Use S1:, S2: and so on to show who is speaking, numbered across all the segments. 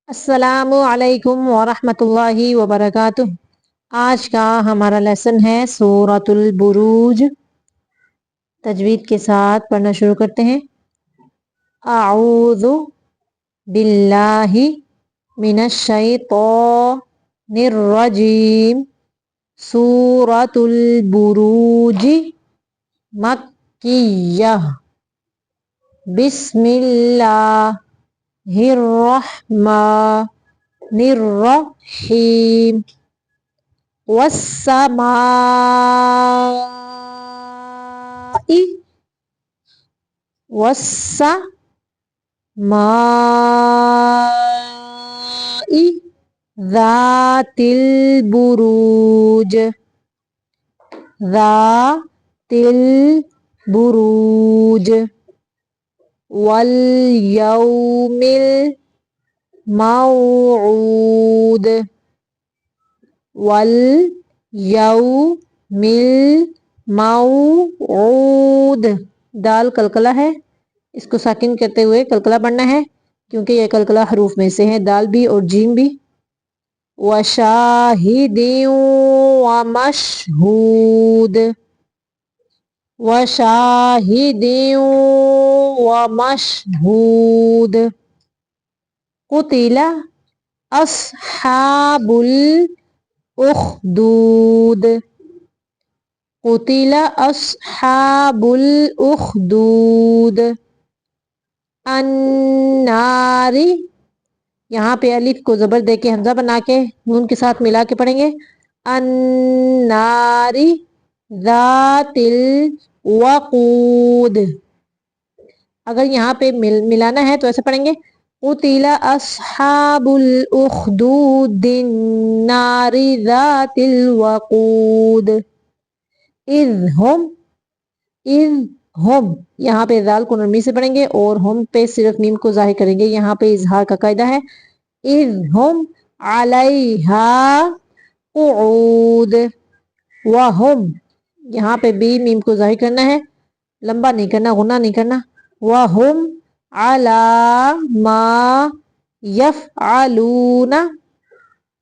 S1: السلام علیکم ورحمۃ اللہ وبرکاتہ۔ آج کا ہمارا لیسن ہے سورۃ البروج۔ تجوید کے ساتھ پڑھنا شروع کرتے ہیں۔ اعوذ باللہ من الشیطان الرجیم۔ سورۃ البروج مکیہ۔ بسم اللہ الرحمن الرحیم۔ والسماء ذات البروج والیوم الموعود دال قلقلہ ہے، اس کو ساکن کرتے ہوئے قلقلہ پڑھنا ہے کیونکہ یہ قلقلہ حروف میں سے ہے، دال بھی اور جیم بھی۔ وشاہد ومشہود۔ قتل اصحاب الاخدود النار، یہاں پہ الف کو زبر دے کے حمزہ بنا کے نون کے ساتھ ملا کے پڑھیں گے۔ النار ذات الوقود۔ اگر یہاں پہ ملانا ہے تو ایسے پڑھیں گے قتل اصحاب الاخدود النار ذات الوقود اذ ہم، یہاں پہ ذال کو نرمی سے پڑھیں گے اور ہم پہ صرف میم کو ظاہر کریں گے، یہاں پہ اظہار کا قاعدہ ہے۔ اذ ہم علیہا قعود وہم، یہاں پہ بھی میم کو ظاہر کرنا ہے، لمبا نہیں کرنا، غنہ نہیں کرنا۔ وہم علی ما یفعلون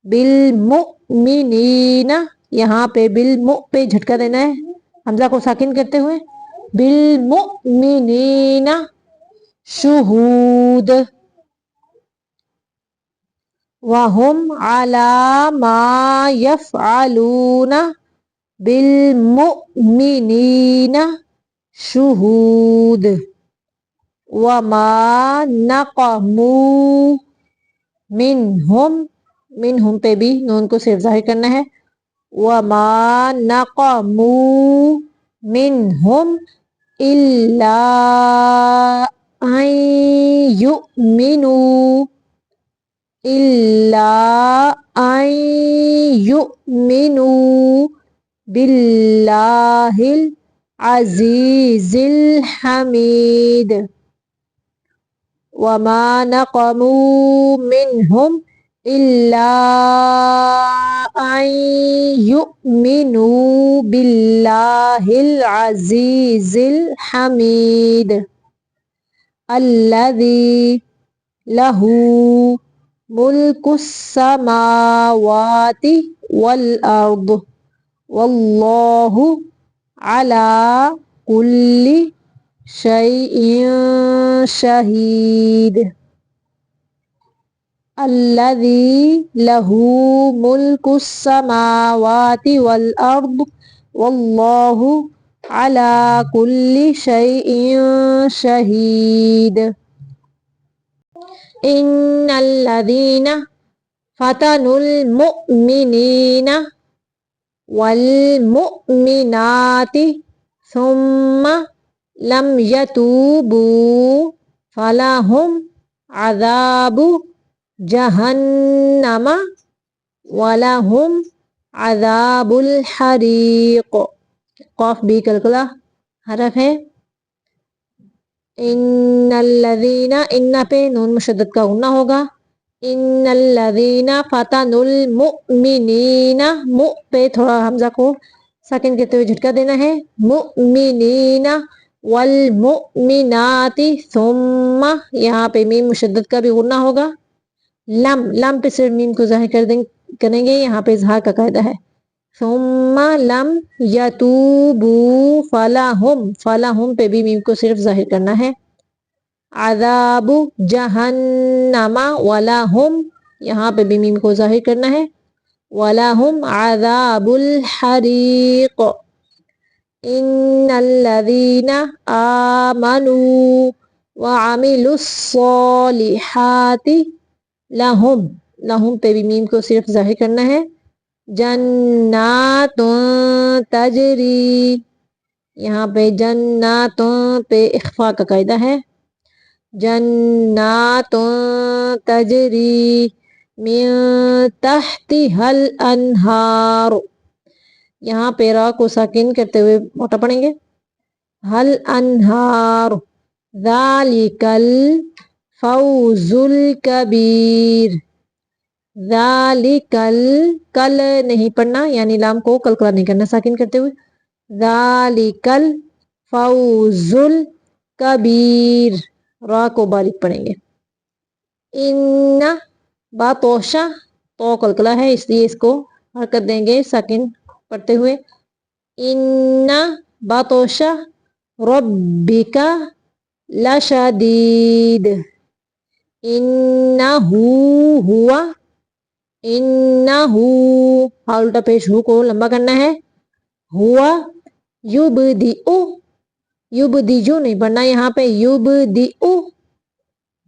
S1: بالمؤمنین، یہاں پہ بالمؤ پہ جھٹکا دینا ہے حمزہ کو ساکن کرتے ہوئے۔ بالمؤمنین شہود وہم علی ما یفعلون بالمؤمنین شہود۔ وما نقموا منہم پہ بھی نون کو صرف ظاہر کرنا ہے۔ وما نقموا منہم الا ان یؤمنوا باللہ العزیز الحمید۔ وما نقموا منہم الا ان یؤمنوا باللہ العزیز الحمید الذی لہ ملک السماوات والارض واللہ علی کل شیء شہید۔ الذی لہ ملک السماوات والارض واللہ علی کل شیء شہید۔ ان الذین فتنوا المؤمنین والمؤمنات ثم لم يتوبوا فلهم عذاب جہنم ولهم عذاب الحریق۔ قاف بھی قلقلہ حرف ہے۔ ان الذین، ان پہ نون مشدد کا غنہ ہوگا۔ ان الذین فتنوا المؤمنین، مؤ پہ تھوڑا حمزہ کو ساکن کرتے ہوئے جھٹکا دینا ہے۔ مؤمنین والمؤمنات ثم، یہاں پہ میم مشدد کا بھی غنہ ہوگا۔ लम लम पे सिर्फ मीम को जाहिर करेंगे, यहाँ पे इजहार का कायदा है। सुम्मा लम यतूबू फलाहुम, फलाहुम पे भी मीम को सिर्फ जाहिर करना है। अज़ाबु जहन्नमा वलाहुम, यहाँ पे भी मीम को जाहिर करना है। वलाहुम अज़ाबुल हरीक। इन्नल्लज़ीना आमनू वअमिलुस्सॉलिहाति लहुम, लहुम पे भी मीम को सिर्फ जाहिर करना है। जन्नातुन तजरी, यहाँ पे जन्नातुन पे इख्फा का कायदा है। जन्नातुन तजरी मिन तहतिहल अनहार, यहाँ पे रा को साकिन करते हुए मोटा पढ़ेंगे। हल अनहार ज़ालिकल फौजुल कबीर, ज़ालिकल कल नहीं पढ़ना, यानी लाम को कलकला नहीं करना साकिन करते हुए। ज़ालिकल फौजुल कबीर, रा को बारीक पढ़ेंगे। इन्ना बातोशा, तो कलकला है इसलिए इसको हरकत देंगे साकिन पढ़ते हुए। इन्ना बातोशा रब्बिका लशदीद। इन्नहू हुआ, इन्नहू हा उल्टा पेश हु को लंबा करना है। हुआ युबदिउ, युबदिजु नहीं पढ़ना यहाँ पे, युबदिउ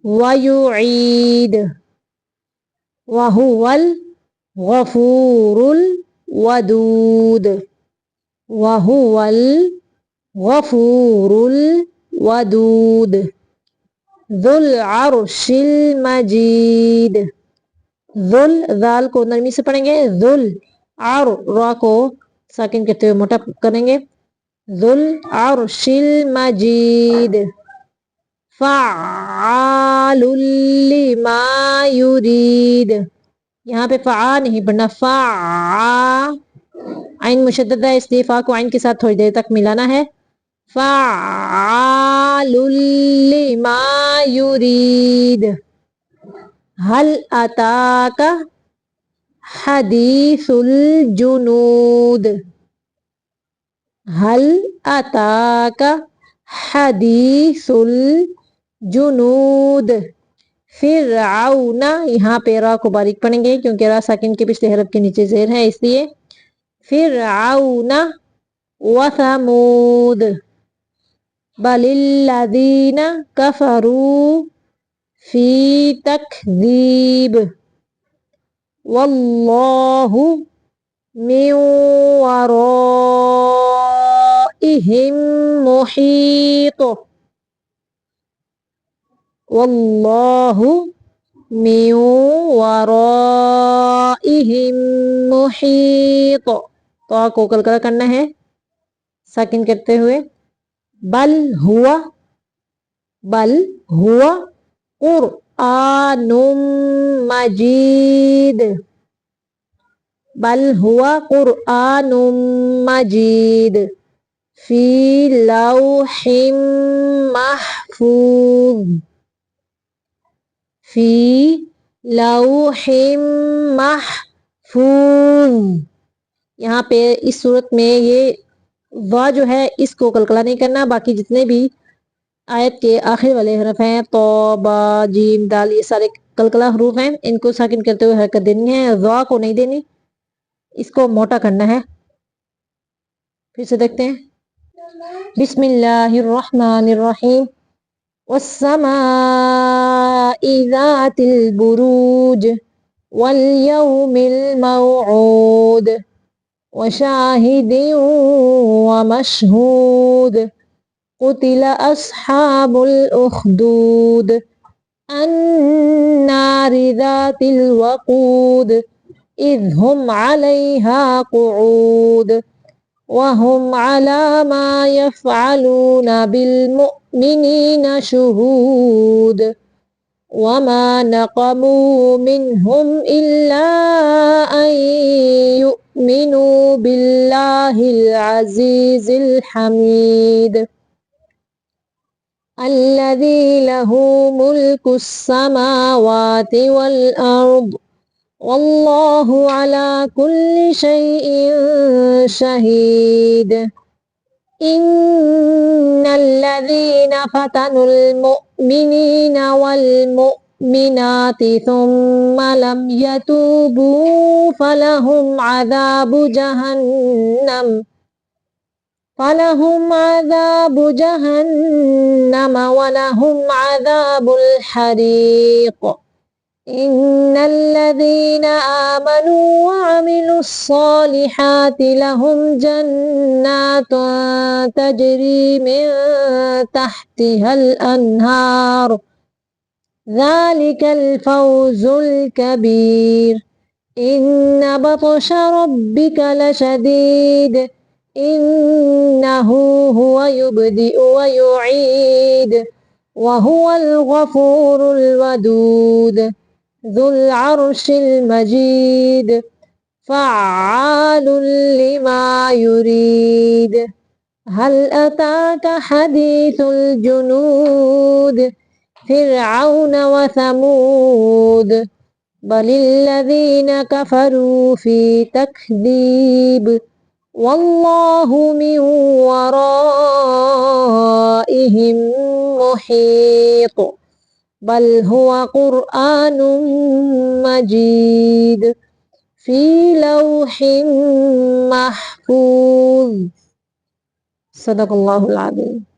S1: वयुईद। वहुवल गफूरुल वदूद, वहुवल गफूरुल वदूद। ज़ुल अर्शिल मजीद, ज़ुल ज़ाल को नरमी से पढ़ेंगे। ज़ुल आर, रा को साकिन करते हुए मोटा करेंगे। ज़ुल अर्शिल मजीद। फ़अालुल लिमा युरीद, यहाँ पे फ़आ नहीं पढ़ना, फ़आ आइन मुशद्दद है इसलिए फ़ा को आइन के साथ थोड़ी देर तक मिलाना है। फ़अालुल लिमा युरीद। हल अताका हदीसुल जुनूद, हल अताका हदीसुल जुनूद। फिरऔना, यहाँ पे रा को बारीक पढ़ेंगे क्योंकि रा साकिन के पिछले हरफ के नीचे ज़ेर है इसलिए। फिरऔना व समूद बलिल्लज़ीना कफरू फी तकज़ीब। वल्लाहु मिन वराइहिम मुहीत। वल्लाहु मिन वराइहिम मुहीत, तो को कलकला करना है साकिन करते हुए। बल हुआ, बल हुआ कुरआनुम मजीद, बल हुआ कुरआनुम मजीद। फी लौहिम महफूज, फी लौहिम महफूज, यहाँ पे इस सूरत में ये वा जो है इसको कलकला नहीं करना, बाकी जितने भी आयत के आखिर वाले हरफ हैं तो बा जीम दाल ये सारे कलकला हरूफ हैं, इनको साकिन करते हुए हरकत देनी है, वा को नहीं देनी, इसको मोटा करना है। फिर से देखते हैं। बिस्मिल्लाहिर्रहमानिर्रहीम। वस्समाइ ज़ातिल बुरूज वल यौमिल मौऊद वशाहिदिन व मशहूद। कुतिल अस्हाबुल उख्दूद अन्नारि ज़ातिल वक़ूद इज़ हुम अलैहा क़ुऊद वहुम अला मा यफ़अलून बिल मुमिनीना शुहूद वमा नक़मू मिनहुम इल्ला अन युमिनू बिल्लाहिल अज़ीज़िल हमीद। الذي له ملك السماوات والأرض والله على كل شيء شهيد إن الذين فتنوا المؤمنين والمؤمنات ثم لم يتوبوا فلهم عذاب جهنم ولهم عذاب الحريق إن الذين آمنوا وعملوا الصالحات لهم جنات تجري من تحتها الأنهار ذلك الفوز الكبير إن بطش ربك لشديد إنه هو يبدئ ويعيد وهو الغفور الودود ذو العرش المجيد فعال لما يريد هل أتاك حديث الجنود فرعون وثمود بل الذين كفروا في تكذيب والله من ورائهم محيط بل هو قرآن مجيد في لوح محفوظ صدق الله العظيم.